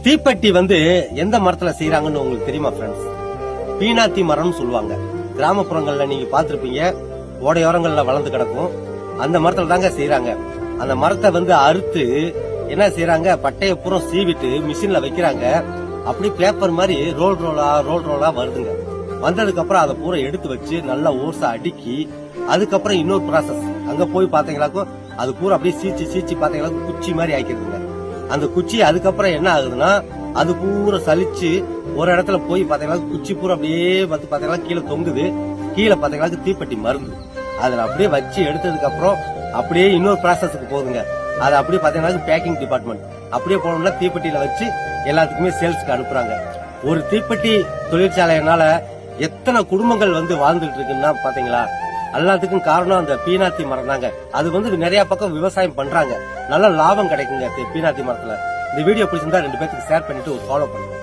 தீப்பெட்டி எந்த மரத்துல செய்யறாங்கன்னு உங்களுக்கு தெரியுமா ஃப்ரெண்ட்ஸ்? பீனாத்தி மரம்னு சொல்லுவாங்க. கிராமப்புறங்கள்ல நீங்க பாத்திருப்பீங்க, ஓடையோரங்கள்ல வளர்ந்து கிடக்கும். அந்த மரத்துல தாங்க செய்யறாங்க. அந்த மரத்தை அறுத்து என்ன செய்யறாங்க, பட்டைய பூரா சீவிட்டு மிஷின்ல வைக்கிறாங்க. அப்படி பேப்பர் மாதிரி ரோல் ரோலா வருதுங்க. வந்ததுக்கு அப்புறம் அதை பூரா எடுத்து வச்சு நல்லா ஓர்ஸா அடுக்கி, அதுக்கப்புறம் இன்னொரு ப்ராசஸ் அங்க போய் பாத்தீங்களாக்கும் அது பூரா அப்படியே சீச்சு பாத்தீங்களா குச்சி மாதிரி ஆக்கிடுதுங்க. அந்த குச்சி அதுக்கப்புறம் என்ன ஆகுதுன்னா அது பூரா சலிச்சு ஒரு இடத்துல போய் பாத்தீங்களா குச்சி பூரா அப்படியே பாத்தீங்களா கீழே தொங்குது. கீழே பாத்தீங்களா தீப்பெட்டி மருந்து அதுல அப்படியே வச்சு எடுத்ததுக்கு அப்புறம் அப்படியே இன்னொரு ப்ராசஸ்க்கு போகுதுங்க. அது அப்படியே பாத்தீங்கன்னா பேக்கிங் டிபார்ட்மெண்ட் அப்படியே போனோம்னா தீப்பெட்டியில வச்சு எல்லாத்துக்குமே சேல்ஸ்க்கு அனுப்புறாங்க. ஒரு தீப்பெட்டி தொழிற்சாலையினால எத்தனை குடும்பங்கள் வாழ்ந்துட்டு இருக்குன்னா பாத்தீங்களா? எல்லாத்துக்கும் காரணம் அந்த பீனாத்தி மரம் தாங்க. அது நிறைய பக்கம் விவசாயம் பண்றாங்க, நல்ல லாபம் கிடைக்குங்க பீனாத்தி மரத்துல. இந்த வீடியோ பிடிச்சிருந்தா 2 பேருக்கு ஷேர் பண்ணிட்டு ஒரு ஃபாலோ பண்ணுங்க.